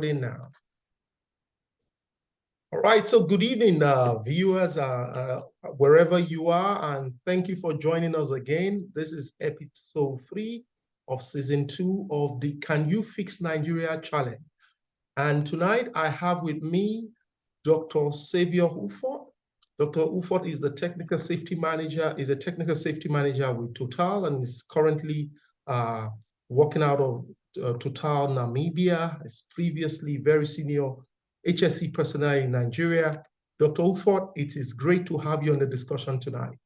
recording now. All right, so good evening, viewers, wherever you are, and thank you for joining us again. This is episode 3 of season 2 of the Can You Fix Nigeria Challenge. And tonight I have with me Dr. Saviour Ufot. Dr. Ufot is the technical safety manager, is a technical safety manager with Total, and is currently working out of Total Namibia. Is previously very senior HSE personnel in Nigeria. Dr. Ufot, it is great to have you on the discussion tonight.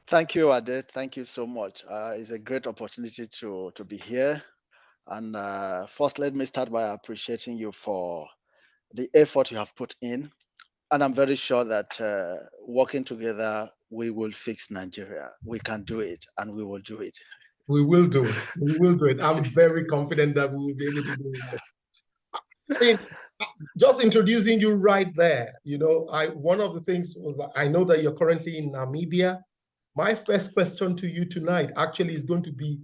Thank you, Ade. Thank you so much. It's a great opportunity to be here. And first, let me start by appreciating you for the effort you have put in. And I'm very sure that working together, we will fix Nigeria. We can do it, and we will do it. We will do it. We will do it. I'm very confident that we will be able to do that. I mean, just introducing you right there, one of the things was that I know that you're currently in Namibia. My first question to you tonight actually is going to be,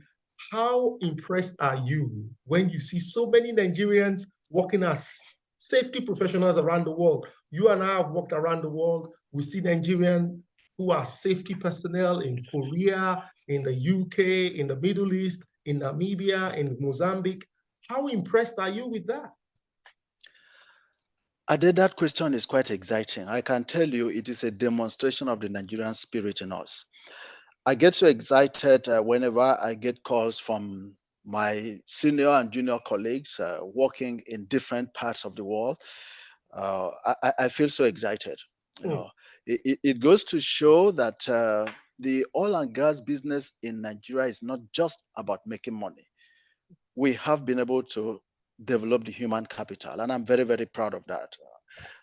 how impressed are you when you see so many Nigerians working as safety professionals around the world? You and I have worked around the world. We see Nigerians who are safety personnel in Korea, in the UK, in the Middle East, in Namibia, in Mozambique. How impressed are you with that? Ade, that question is quite exciting. I can tell you it is a demonstration of the Nigerian spirit in us. I get so excited whenever I get calls from my senior and junior colleagues working in different parts of the world. I feel so excited. It goes to show that the oil and gas business in Nigeria is not just about making money. We have been able to develop the human capital, and I'm very, very proud of that.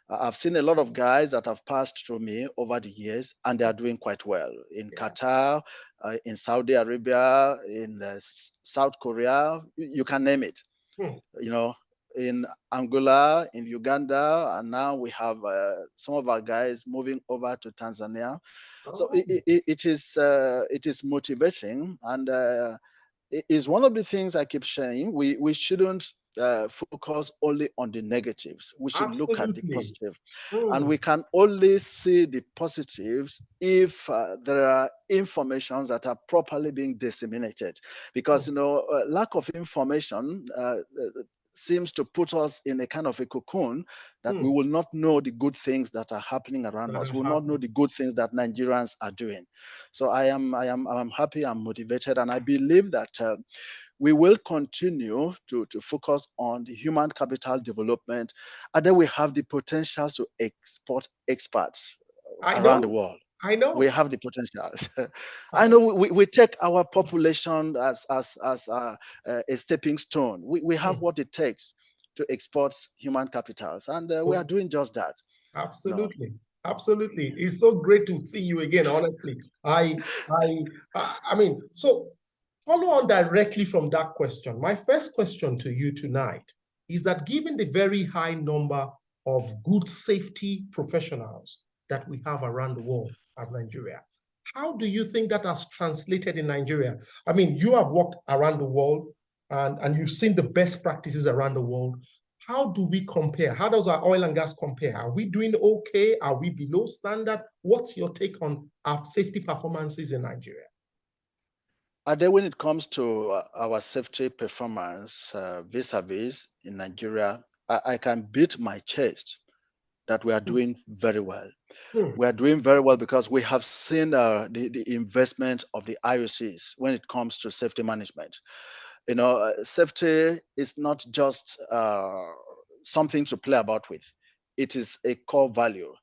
I've seen a lot of guys that have passed through me over the years, and they are doing quite well in Qatar, in Saudi Arabia, in South Korea, you can name it. In Angola, in Uganda, and now we have some of our guys moving over to Tanzania. So it is motivating, and it is one of the things I keep saying. We shouldn't focus only on the negatives. We should look at the positive. And we can only see the positives if there are informations that are properly being disseminated. Because, lack of information seems to put us in a kind of a cocoon that we will not know the good things that are happening around us. We will not know the good things that Nigerians are doing. So I'm happy, I'm motivated, and I believe that we will continue to focus on the human capital development, and then we have the potential to export experts around the world. I know. We have the potential. I know we take our population as a stepping stone. We have what it takes to export human capitals, and we are doing just that. Absolutely. Absolutely. It's so great to see you again, honestly. I mean, so follow on directly from that question. My first question to you tonight is that given the very high number of good safety professionals that we have around the world as Nigeria, how do you think that has translated in Nigeria? I mean, you have worked around the world and you've seen the best practices around the world. How do we compare? How does our oil and gas compare? Are we doing okay? Are we below standard? What's your take on our safety performances in Nigeria? Ade, when it comes to our safety performance vis-a-vis in Nigeria, I can beat my chest that we are doing very well. We are doing very well because we have seen the investment of the IOCs when it comes to safety management. Safety is not just something to play about with. It is a core value.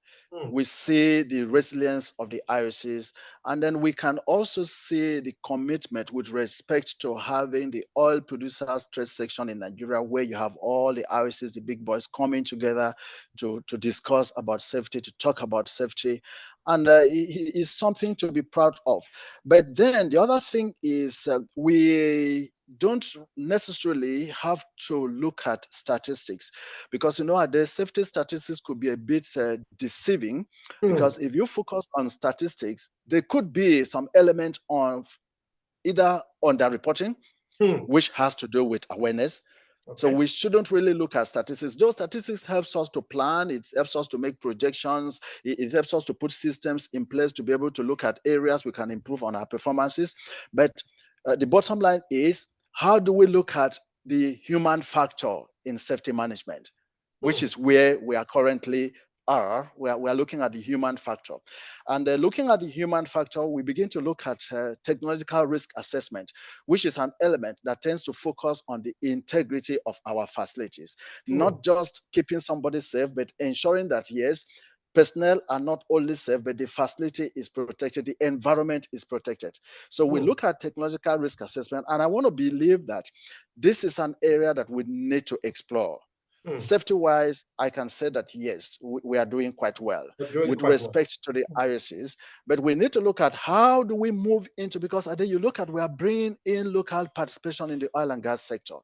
We see the resilience of the IOCs, and then we can also see the commitment with respect to having the oil producers trade section in Nigeria, where you have all the IOCs, the big boys, coming together to discuss about safety, to talk about safety, and it is something to be proud of. But then the other thing is we don't necessarily have to look at statistics, because the safety statistics could be a bit deceiving, because if you focus on statistics, there could be some element of either underreporting, which has to do with awareness, So Okay. we shouldn't really look at statistics. Those statistics helps us to plan. It helps us to make projections. It helps us to put systems in place to be able to look at areas we can improve on our performances. But the bottom line is, how do we look at the human factor in safety management, which is where we are currently are. We are looking at the human factor. And looking at the human factor, we begin to look at technological risk assessment, which is an element that tends to focus on the integrity of our facilities, not just keeping somebody safe, but ensuring that, yes, personnel are not only safe, but the facility is protected, the environment is protected. So we look at technological risk assessment, and I want to believe that this is an area that we need to explore. Safety-wise, I can say that yes, we are doing quite well with respect to the IOCs, but we need to look at how do we move into, because I think you look at, we are bringing in local participation in the oil and gas sector.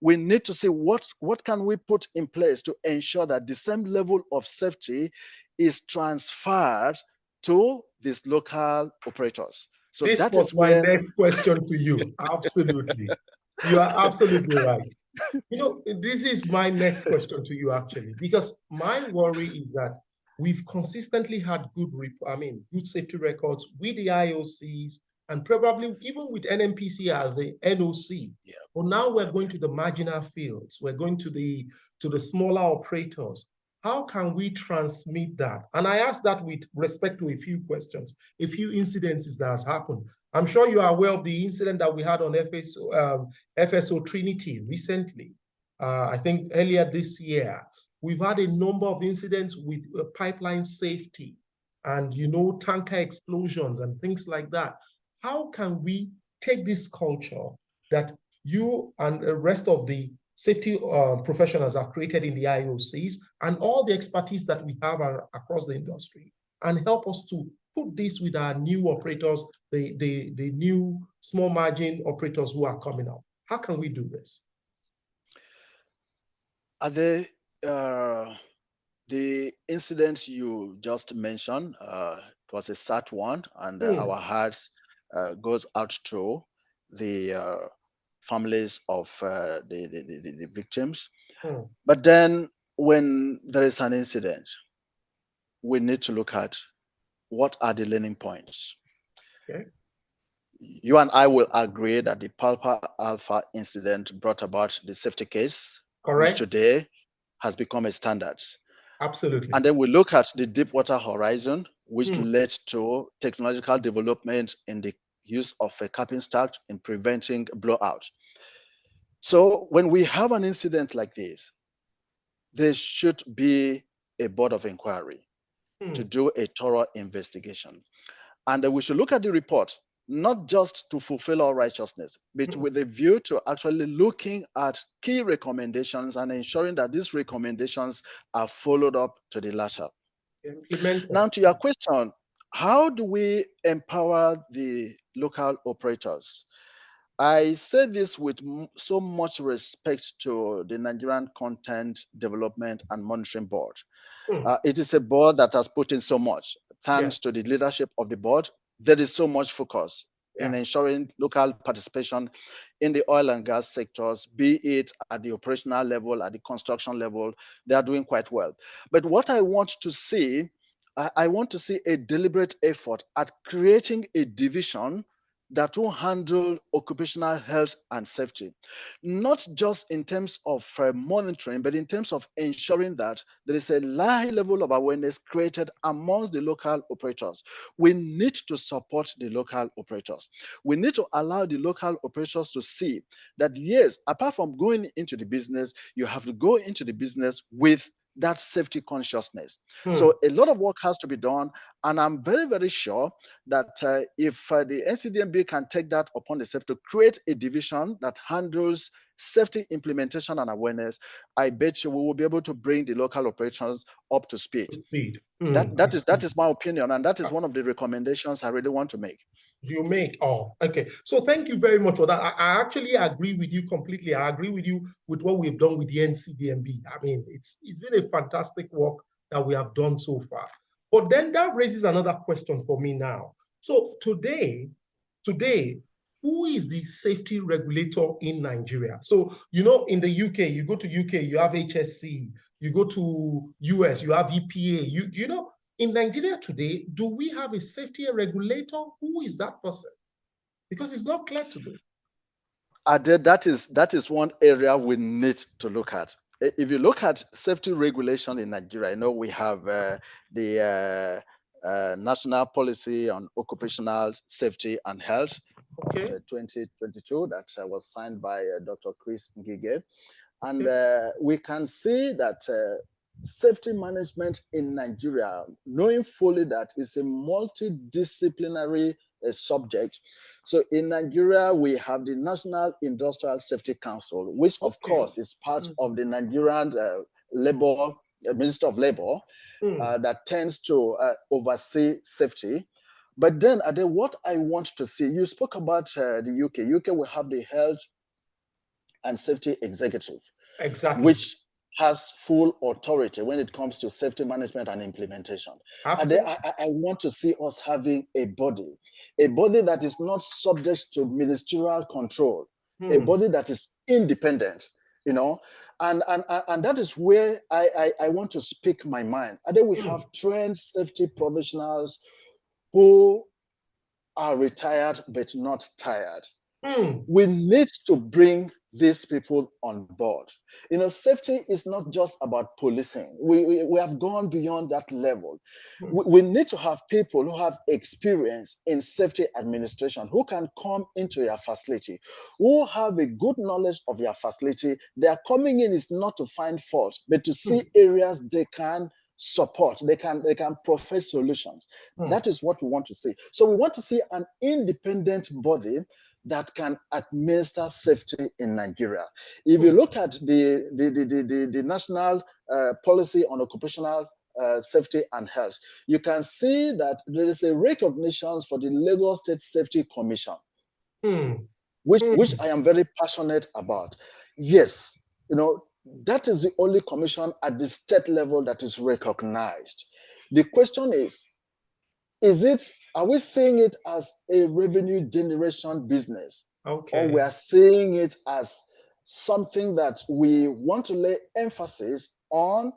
We need to see what can we put in place to ensure that the same level of safety is transferred to these local operators. So This that was is my where next question to you. Absolutely. You are absolutely right. You know, this is my next question to you actually, because my worry is that we've consistently had good safety records with the IOCs and probably even with NMPC as the NOC. yeah. But now we're going to the marginal fields. We're going to the smaller operators. How can we transmit that? And I ask that with respect to a few questions, a few incidences that has happened. I'm sure you are aware of the incident that we had on FSO Trinity recently. I think earlier this year. We've had a number of incidents with pipeline safety and, tanker explosions and things like that. How can we take this culture that you and the rest of the safety professionals have created in the IOCs and all the expertise that we have across the industry and help us to put this with our new operators, the new small margin operators who are coming up? How can we do this? Are they the incident you just mentioned? It was a sad one, and our hearts goes out to the families of the victims. But then, when there is an incident, we need to look at what are the learning points. Okay. You and I will agree that the Palpa Alpha incident brought about the safety case, which Correct. today has become a standard. Absolutely. And then we look at the Deepwater Horizon, which led to technological development in the use of a capping stack in preventing blowout. So when we have an incident like this, there should be a board of inquiry to do a thorough investigation. And we should look at the report, not just to fulfill our righteousness, but with a view to actually looking at key recommendations and ensuring that these recommendations are followed up to the latter. Implemented. Now, to your question, how do we empower the local operators? I say this with so much respect to the Nigerian Content Development and Monitoring Board. It is a board that has put in so much. Thanks to the leadership of the board, there is so much focus in ensuring local participation in the oil and gas sectors, be it at the operational level, at the construction level. They are doing quite well. But what I want to see, I want to see a deliberate effort at creating a division that will handle occupational health and safety, not just in terms of monitoring, but in terms of ensuring that there is a high level of awareness created amongst the local operators. We need to support the local operators. We need to allow the local operators to see that, yes, apart from going into the business, you have to go into the business with that safety consciousness. So a lot of work has to be done, and I'm very, very sure that if the NCDMB can take that upon itself to create a division that handles safety implementation and awareness, I bet you we will be able to bring the local operations up to speed. That is my opinion, and that is one of the recommendations I really want to make. You make. Oh, okay. So thank you very much for that. I actually agree with you completely. I agree with you with what we've done with the NCDMB. I mean, it's been a fantastic work that we have done so far. But then that raises another question for me now. So today, who is the safety regulator in Nigeria? So, you know, in the UK, you go to UK, you have HSE, you go to US, you have EPA. You know, in Nigeria today, do we have a safety regulator? Who is that person? Because it's not clear to me. That is one area we need to look at. If you look at safety regulation in Nigeria, you know, we have the National Policy on Occupational Safety and Health of Okay. 2022 that was signed by Dr. Chris Ngige. And Okay. we can see that safety management in Nigeria, knowing fully that it's a multidisciplinary subject. So in Nigeria, we have the National Industrial Safety Council, which of Okay. course is part of the Nigerian Minister of Labor, that tends to oversee safety. But then, Ade, what I want to see, you spoke about the UK. UK will have the Health and Safety Executive, Exactly. which has full authority when it comes to safety management and implementation. And Absolutely. I want to see us having a body that is not subject to ministerial control, a body that is independent, you know, and that is where I want to speak my mind. And then we have trained safety professionals who are retired but not tired. We need to bring these people on board. You know, safety is not just about policing. We have gone beyond that level. We need to have people who have experience in safety administration, who can come into your facility, who have a good knowledge of your facility. Their coming in is not to find fault, but to see areas they can support, they can provide solutions. That is what we want to see. So we want to see an independent body that can administer safety in Nigeria. If you look at the National Policy on Occupational Safety and Health, you can see that there is a recognition for the Lagos State Safety Commission, which I am very passionate about. Yes, you know, that is the only commission at the state level that is recognized. The question is are we seeing it as a revenue generation business? Okay. Or we are seeing it as something that we want to lay emphasis on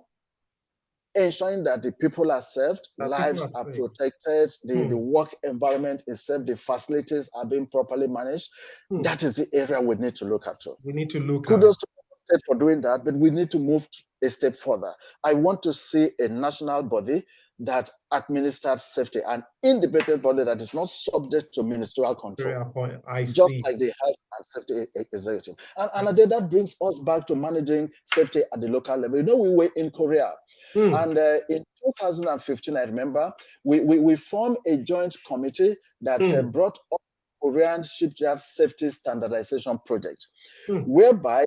ensuring that the people are served, lives are protected, the work environment is safe, the facilities are being properly managed? That is the area we need to look at. We need to look at. Kudos to the state for doing that, but we need to move a step further. I want to see a national body that administers safety, an independent body that is not subject to ministerial control. Just like the health and safety executive. And that brings us back to managing safety at the local level. You know, we were in Korea, and in 2015, I remember, we formed a joint committee that brought up Korean shipyard safety standardization project, whereby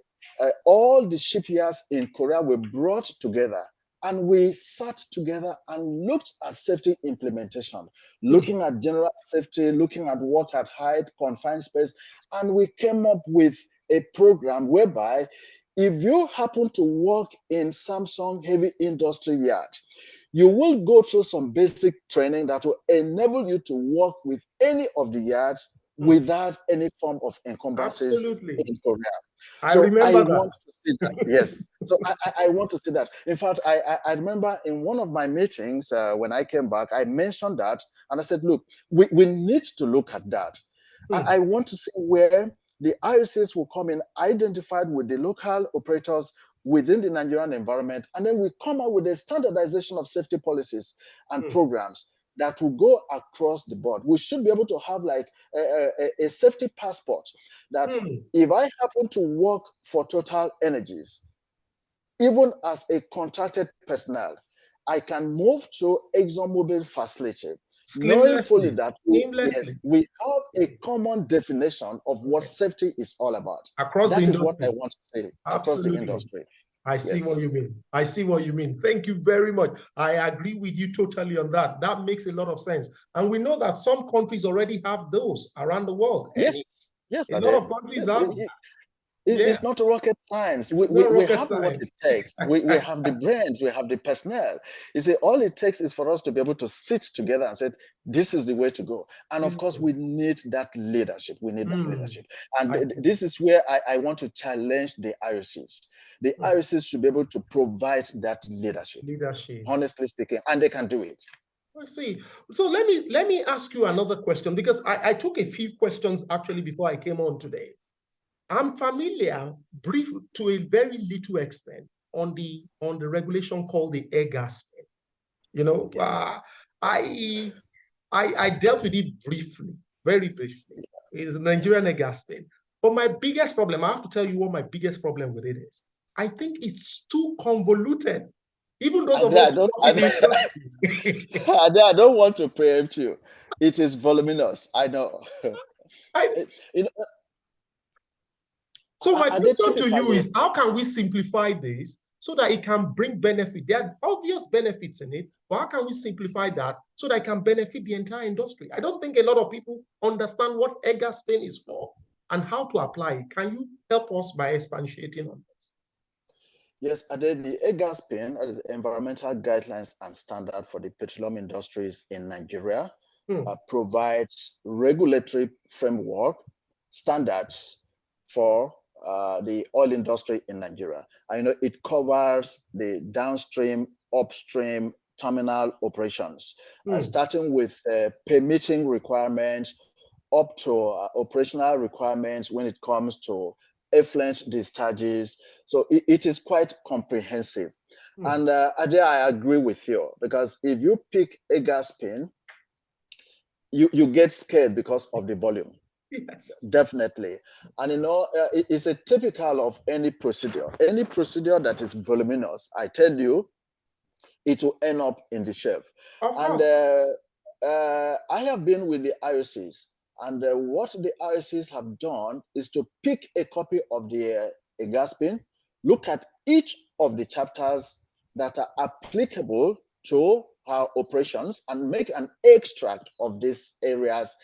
all the shipyards in Korea were brought together, and we sat together and looked at safety implementation, looking at general safety, looking at work at height, confined space, and we came up with a program whereby if you happen to work in Samsung Heavy Industry Yard, you will go through some basic training that will enable you to work with any of the yards without any form of encumbrances in Korea. I want to see that. Yes. So I want to see that. In fact, I remember in one of my meetings when I came back, I mentioned that, and I said, look, we need to look at that. I want to see where the IOCs will come in, identified with the local operators within the Nigerian environment, and then we come up with a standardization of safety policies and programs that will go across the board. We should be able to have like a safety passport that if I happen to work for Total Energies, even as a contracted personnel, I can move to ExxonMobil facility, knowing fully that we have a common definition of what safety is all about. Across that the is industry. What I want to say. Across the industry. I see what you mean. I see what you mean. Thank you very much. I agree with you totally on that. That makes a lot of sense. And we know that some countries already have those around the world. Yes. A lot of countries have. It's not rocket science. No We rocket have what it science. takes. We have the brains, we have the personnel. You see, all it takes is for us to be able to sit together and say, this is the way to go. And of course, we need that leadership. We need that leadership. And this is where I want to challenge the IOCs. The IOCs should be able to provide that leadership, honestly speaking, and they can do it. I see. So let me ask you another question, because I took a few questions actually before I came on today. I'm familiar, brief to a very little extent, on the regulation called the air gas ban. You know, I dealt with it briefly, very briefly. It is a Nigerian air gas ban. But my biggest problem, I have to tell you what my biggest problem with it is. I think it's too convoluted. Even those of us who work in the industry. I don't want to preempt you. It is voluminous. I know. You know, so my question to you typically, is, how can we simplify this so that it can bring benefit? There are obvious benefits in it, but how can we simplify that so that it can benefit the entire industry? I don't think a lot of people understand what air gas ban is for and how to apply it. Can you help us by expatiating on this? Yes, Ade, the air gas ban, that is environmental guidelines and standard for the petroleum industries in Nigeria, provides regulatory framework standards for the oil industry in Nigeria. I know it covers the downstream, upstream, terminal operations, starting with permitting requirements up to operational requirements when it comes to effluent discharges. So it is quite comprehensive. And Ade, I agree with you, because if you pick a gas pin, you get scared because of the volume. Yes. Definitely. And you know, it's a typical of any procedure. Any procedure that is voluminous, I tell you, it will end up in the shelf. And I have been with the IOCs, and what the IOCs have done is to pick a copy of the gas pin, look at each of the chapters that are applicable to our operations, and make an extract of these areas,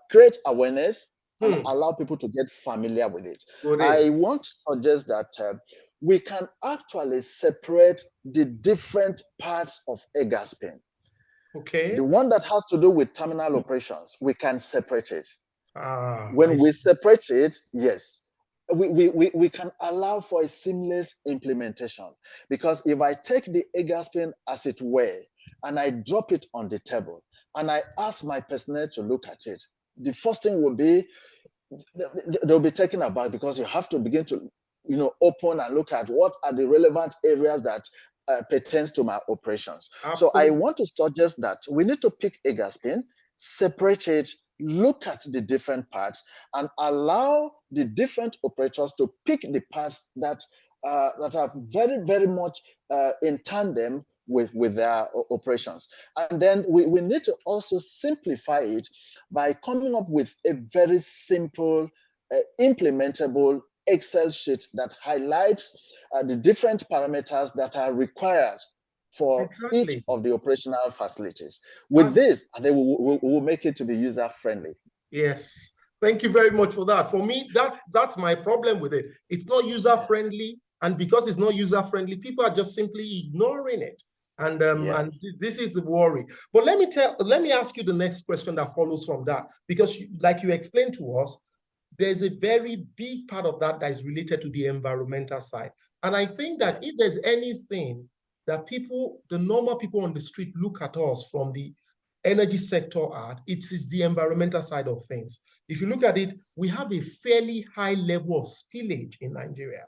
create awareness, and allow people to get familiar with it. I want to suggest that we can actually separate the different parts of a gas pin. Okay. The one that has to do with terminal operations, we can separate it. When we separate it, yes, we can allow for a seamless implementation. Because if I take the gas pin as it were, and I drop it on the table, and I ask my personnel to look at it, the first thing will be, they'll be taken aback, because you have to begin to, open and look at what are the relevant areas that pertains to my operations. Absolutely. So I want to suggest that we need to pick a gas pin, separate it, look at the different parts, and allow the different operators to pick the parts that are very, very much in tandem with their operations. And then we need to also simplify it by coming up with a very simple, implementable Excel sheet that highlights the different parameters that are required for each of the operational facilities. With this, they will make it to be user-friendly. Yes. Thank you very much for that. For me, that's my problem with it. It's not user-friendly, and because it's not user-friendly, people are just simply ignoring it. And and this is the worry. But let me ask you the next question that follows from that, because like you explained to us, there's a very big part of that is related to the environmental side. And I think that if there's anything that the normal people on the street look at us from the energy sector at, it is the environmental side of things. If you look at it, we have a fairly high level of spillage in Nigeria.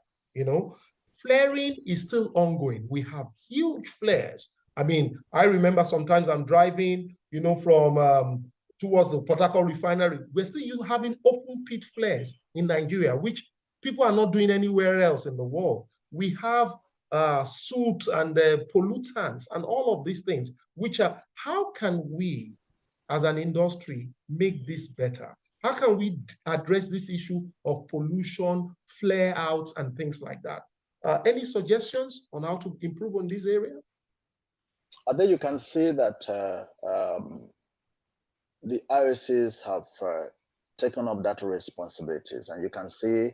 Flaring is still ongoing. We have huge flares. I mean, I remember sometimes I'm driving, from towards the Port Harcourt refinery. We're still having open pit flares in Nigeria, which people are not doing anywhere else in the world. We have soot and pollutants and all of these things, how can we as an industry make this better? How can we address this issue of pollution, flare outs, and things like that? Any suggestions on how to improve on this area? I think you can see that the IOCs have taken up that responsibilities, and you can see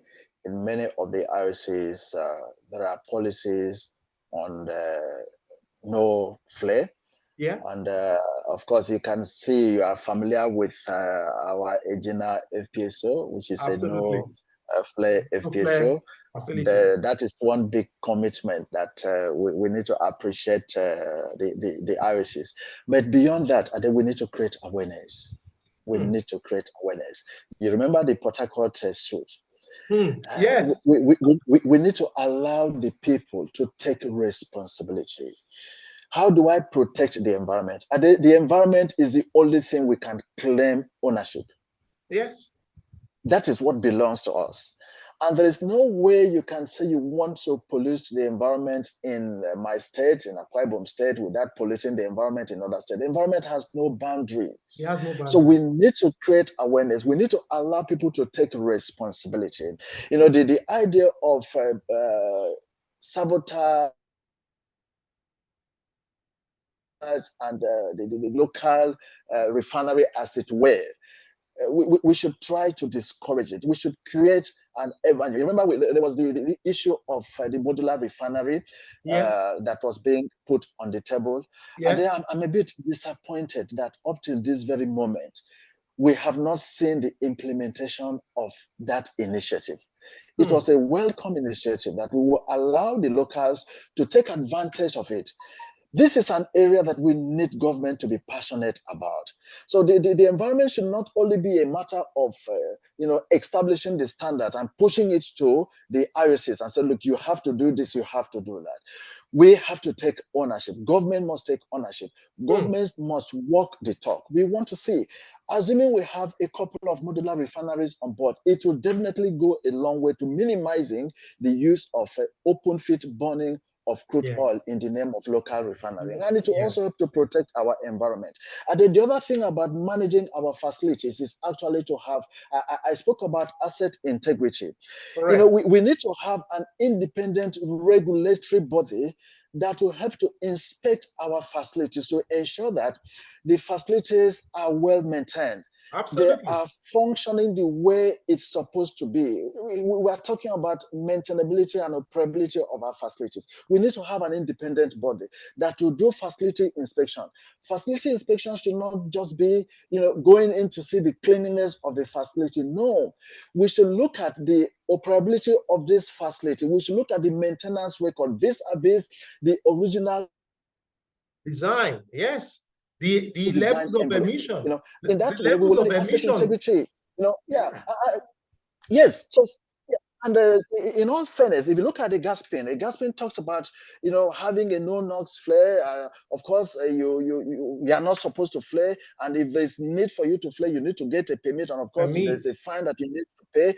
in many of the IOCs, there are policies on no flare. Yeah. And of course, you can see you are familiar with our Egina FPSO, which is a Absolutely. no flare No flare FPSO. And, facility. that is one big commitment that we need to appreciate the IOCs. But beyond that, I think we need to create awareness. We Hmm. need to create awareness. You remember the Port Harcourt suit? Hmm. Yes. We need to allow the people to take responsibility. How do I protect the environment? The environment is the only thing we can claim ownership. Yes. That is what belongs to us. And there is no way you can say you want to pollute the environment in my state, in Akwa Ibom state, without polluting the environment in other states. The environment has no boundary. He has no So boundary. we need to create awareness. We need to allow people to take responsibility. You know, the idea of sabotage and the local refinery, as it were, we should try to discourage it. We should create an avenue. Remember, there was the issue of the modular refinery Yes. that was being put on the table. And then Yes. I'm a bit disappointed that up till this very moment, we have not seen the implementation of that initiative. It Hmm. was a welcome initiative that we will allow the locals to take advantage of it. This is an area that we need government to be passionate about. So the environment should not only be a matter of establishing the standard and pushing it to the IOCs and say, look, you have to do this, you have to do that. We have to take ownership. Government must take ownership. Hmm. Government must walk the talk. We want to see, assuming we have a couple of modular refineries on board, it will definitely go a long way to minimizing the use of open fit burning of crude Yeah. oil in the name of local refinery. And it will Yeah. also help to protect our environment. And then the other thing about managing our facilities is actually to have, I spoke about asset integrity. You know, Correct. we need to have an independent regulatory body that will help to inspect our facilities to ensure that the facilities are well maintained. They Absolutely. are functioning the way it's supposed to be. We are talking about maintainability and operability of our facilities. We need to have an independent body that will do facility inspection. Facility inspection should not just be, going in to see the cleanliness of the facility. No, we should look at the operability of this facility. We should look at the maintenance record vis-a-vis the original Design. Yes. The design levels of envelope. emission. In The that way, we levels will of have the asset emission. integrity. Yeah, Yeah. yes. So yeah. And in all fairness, if you look at the gas pin talks about having a no NOx flare. Of course, you are not supposed to flare, and if there's need for you to flare, you need to get a permit, and of I course, mean, there's a fine that you need to pay.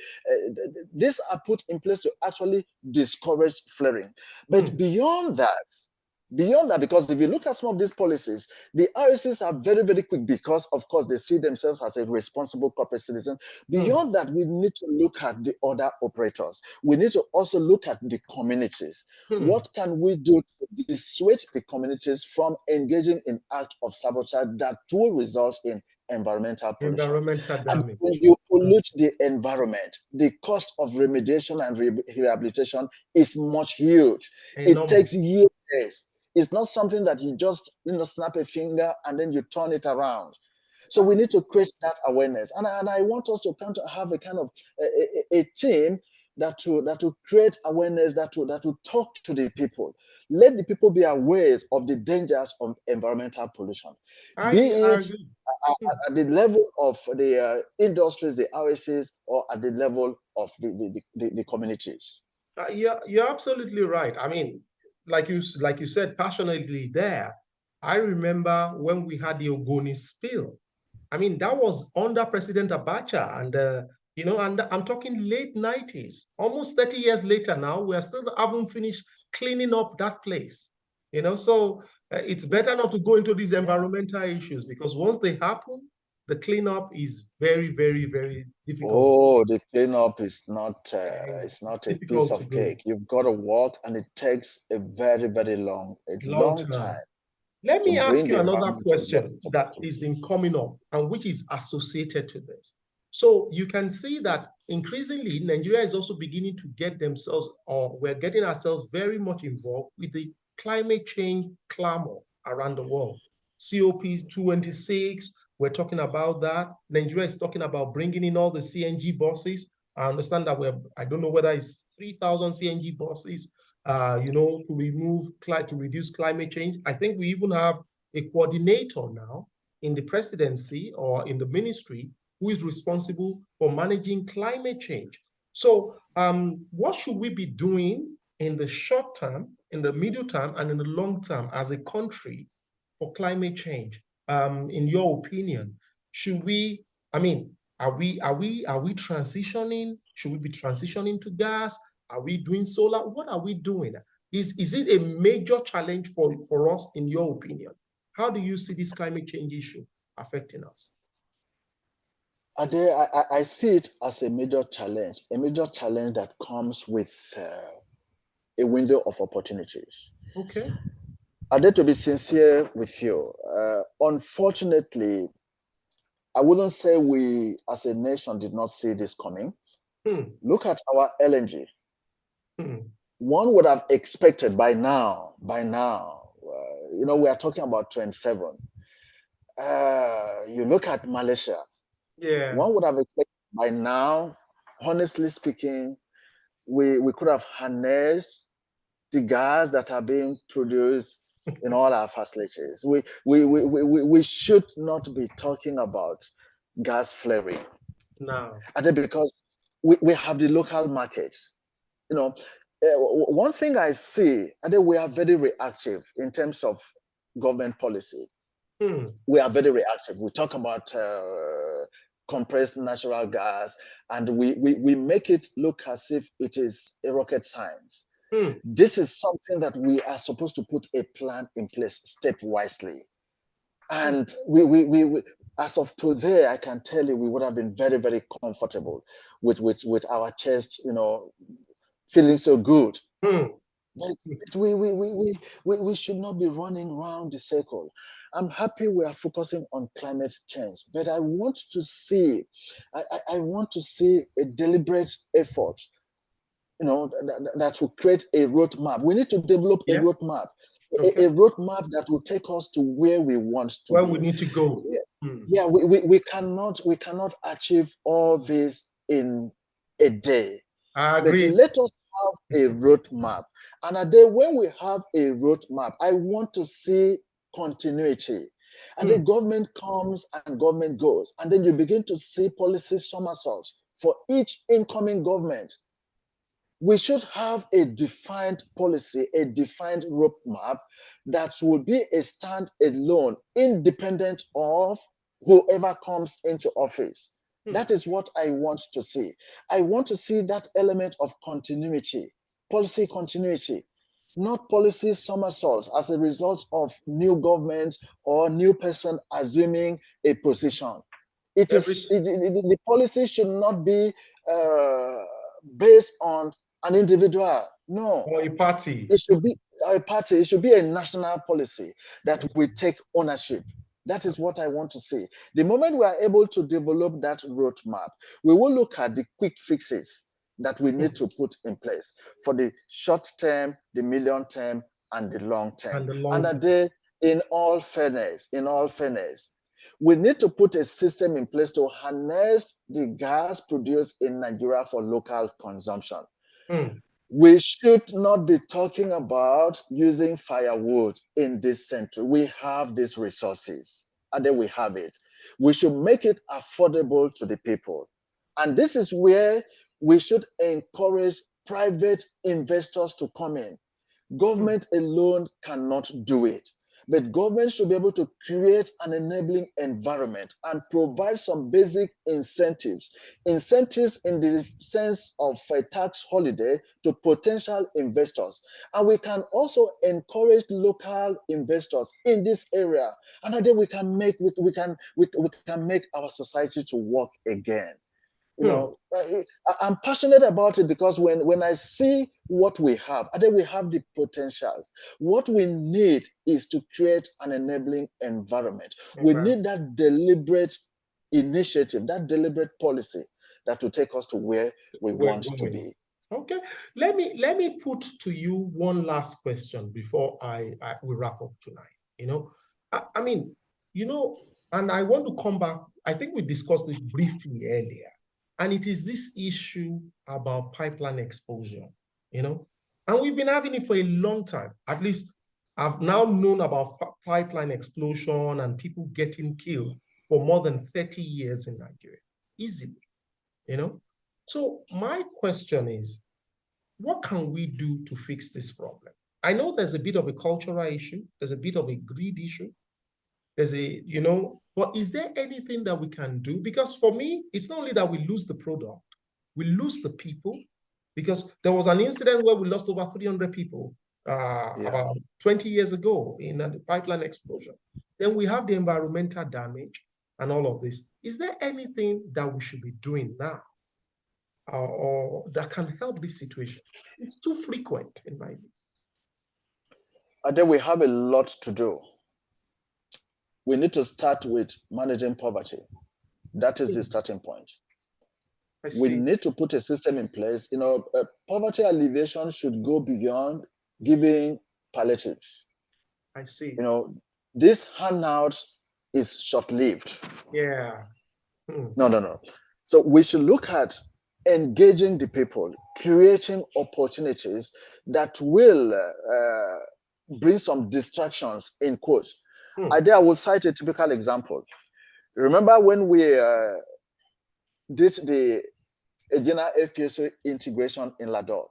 These are put in place to actually discourage flaring. But hmm. beyond that, because if you look at some of these policies, the RSCs are very, very quick because, of course, they see themselves as a responsible corporate citizen. Hmm. Beyond that, we need to look at the other operators. We need to also look at the communities. Hmm. What can we do to dissuade the communities from engaging in acts of sabotage that will result in environmental pollution? Environmental And damage. when you Hmm. pollute the environment, the cost of remediation and rehabilitation is much huge. It takes Enormous. years. It's not something that you just snap a finger and then you turn it around. So we need to create that awareness, and I want us to kind of have a kind of a team that will create awareness, that will talk to the people, let the people be aware of the dangers of environmental pollution, be I it agree. at Hmm. the level of the industries, the RSCs, or at the level of the communities. You're absolutely right. I mean, like you said passionately there. I remember when we had the Ogoni spill. I mean, that was under President Abacha, and and I'm talking late 90s, almost 30 years later now, we are still haven't finished cleaning up that place. So it's better not to go into these Yeah. environmental issues because once they happen, the cleanup is very, very, very difficult. Oh, the cleanup is not it's It's not a piece difficult to of do. cake. You've got to work, and it takes a very, very Long long time. time Let to me ask bring you the another environment to what question it's that supposed to be. has been coming up and which is associated to this. So you can see that increasingly Nigeria is also beginning to get themselves, or we're getting ourselves very much involved with the climate change clamor around the world. COP26, we're talking about that. Nigeria is talking about bringing in all the CNG buses. I understand that I don't know whether it's 3,000 CNG buses, to reduce climate change. I think we even have a coordinator now in the presidency or in the ministry who is responsible for managing climate change. So what should we be doing in the short term, in the middle term, and in the long term as a country for climate change? In your opinion, should we, I mean, are we transitioning? Should we be transitioning to gas? Are we doing solar? What are we doing? Is it a major challenge for us, in your opinion? How do you see this climate change issue affecting us? I see it as a major challenge that comes with a window of opportunities. Okay. To be sincere with you, unfortunately, I wouldn't say we as a nation did not see this coming. Look at our LNG. One would have expected by now, we are talking about 27. You look at Malaysia. Yeah. One would have expected by now, honestly speaking, we could have harnessed the gas that are being produced in all our facilities. We should not be talking about gas flaring. No. I think because we have the local market. One thing I see, I think we are very reactive in terms of government policy. We are very reactive. We talk about compressed natural gas, and we make it look as if it is a rocket science. This is something that we are supposed to put a plan in place stepwisely. And we as of today, I can tell you, we would have been very, very comfortable with our chest, feeling so good. But we should not be running around the circle. I'm happy we are focusing on climate change, but I want to see a deliberate effort, that will create a roadmap. We need to develop a roadmap, Okay. a roadmap that will take us to where we want to Where be. we need to go. Yeah, we cannot achieve all this in a day. I But agree. let us have a roadmap. And a day when we have a roadmap, I want to see continuity. And the government comes and government goes. And then you begin to see policy somersaults for each incoming government. We should have a defined policy, a defined roadmap that will be a stand-alone, independent of whoever comes into office. That is what I want to see. I want to see that element of continuity, policy continuity, not policy somersaults as a result of new government or new person assuming a position. The policy should not be based on an individual. No. Or a party. It should be a party. It should be a national policy that we take ownership. That is what I want to see. The moment we are able to develop that roadmap, we will look at the quick fixes that we need to put in place for the short term, the medium term, and the long term. And that day, in all fairness, we need to put a system in place to harness the gas produced in Nigeria for local consumption. We should not be talking about using firewood in this century. We have these resources, and then we have it. We should make it affordable to the people. And this is where we should encourage private investors to come in. Government alone cannot do it. But government should be able to create an enabling environment and provide some basic incentives. Incentives in the sense of a tax holiday to potential investors. And we can also encourage local investors in this area. And then we can make our society to work again. I'm passionate about it because when I see what we have, I think we have the potentials. What we need is to create an enabling environment. We need that deliberate initiative, that deliberate policy that will take us to where we We're want to going. be. Okay. Let me put to you one last question before we wrap up tonight. I mean, and I want to come back. I think we discussed it briefly earlier, and it is this issue about pipeline exposure. And we've been having it for a long time. At least I've now known about pipeline explosion and people getting killed for more than 30 years in Nigeria, easily. you know. So my question is, what can we do to fix this problem? I know there's a bit of a cultural issue, there's a bit of a greed issue, but is there anything that we can do? Because for me, it's not only that we lose the product, we lose the people, because there was an incident where we lost over 300 people Yeah. about 20 years ago in a pipeline explosion. Then we have the environmental damage and all of this. Is there anything that we should be doing now or that can help this situation? It's too frequent in my view. I think we have a lot to do. We need to start with managing poverty. That is the starting point. I We see. need to put a system in place. Poverty alleviation should go beyond giving palliatives. I see. This handout is short-lived. Yeah. Hmm. No. So we should look at engaging the people, creating opportunities that will bring some distractions, in quotes. Hmm. I will cite a typical example. Remember when we did the Egina FPSO integration in Ladol?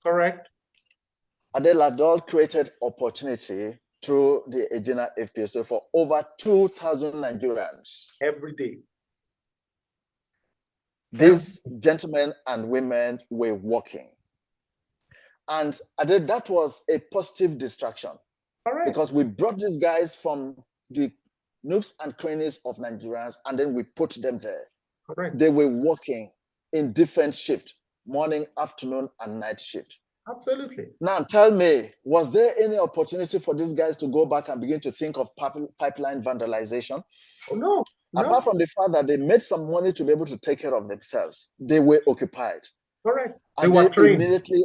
Correct. Ladol created opportunity through the Egina FPSO for over 2,000 Nigerians. Every day. These gentlemen and women were working. And that was a positive distraction. Correct. Because we brought these guys from the nooks and crannies of Nigerians, and then we put them there. Correct. They were working in different shifts, morning, afternoon, and night shift. Absolutely. Now tell me, was there any opportunity for these guys to go back and begin to think of pipeline vandalization? Oh, no. Apart from the fact that they made some money to be able to take care of themselves, they were occupied. Correct. And they were trained. Immediately,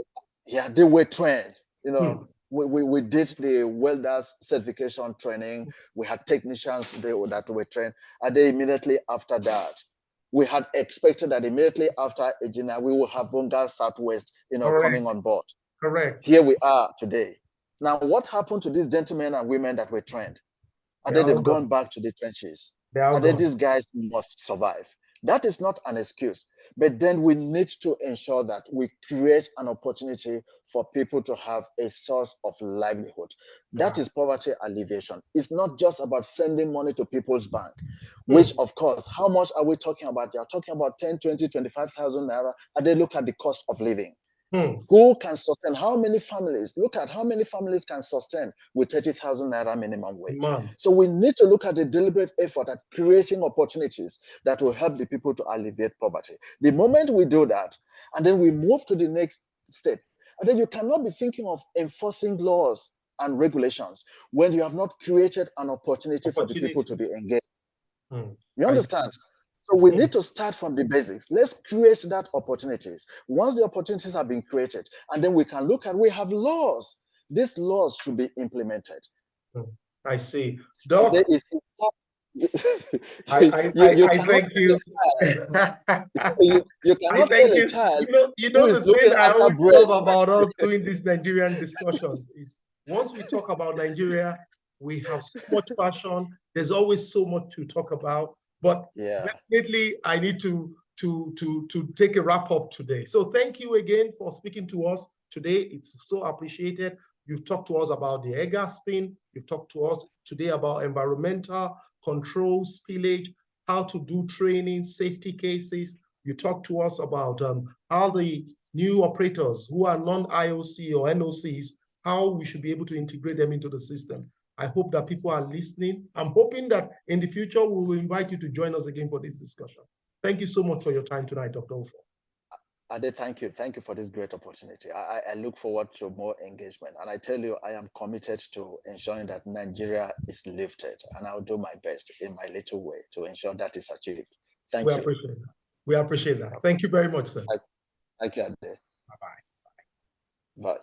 they were trained. Hmm. We did the welders certification training. We had technicians that were trained. And then immediately after that, we had expected that immediately after Egina, we will have Bonga Southwest, coming on board. Correct. Here we are today. Now, what happened to these gentlemen and women that were trained? And then they've gone back to the trenches. And then these guys must survive. That is not an excuse. But then we need to ensure that we create an opportunity for people to have a source of livelihood. That is poverty alleviation. It's not just about sending money to people's bank, which, of course, how much are we talking about? They are talking about 10, 20, 25,000 naira. And they look at the cost of living. Who can sustain? How many families? Look at how many families can sustain with 30,000 naira minimum wage. So we need to look at the deliberate effort at creating opportunities that will help the people to alleviate poverty. The moment we do that, and then we move to the next step, and then you cannot be thinking of enforcing laws and regulations when you have not created an opportunity for the people to be engaged. You understand? So we need to start from the basics. Let's create that opportunities. Once the opportunities have been created, and then we can look at, we have laws. These laws should be implemented. I see. Doc, there is I thank you. You cannot tell a child who is The looking thing I after always bread. love about us doing these Nigerian discussions is once we talk about Nigeria, we have so much passion. There's always so much to talk about. But definitely, I need to take a wrap up today. So thank you again for speaking to us today. It's so appreciated. You've talked to us about the air gas spin. You've talked to us today about environmental control, spillage, how to do training, safety cases. You talked to us about how the new operators who are non-IOC or NOCs, how we should be able to integrate them into the system. I hope that people are listening. I'm hoping that in the future, we will invite you to join us again for this discussion. Thank you so much for your time tonight, Dr. Ufot. Ade, thank you. Thank you for this great opportunity. I look forward to more engagement. And I tell you, I am committed to ensuring that Nigeria is lifted. And I'll do my best in my little way to ensure that is achieved. Thank you. appreciate that. We appreciate that. Thank you very much, sir. Thank you, Ade. Bye-bye. Bye.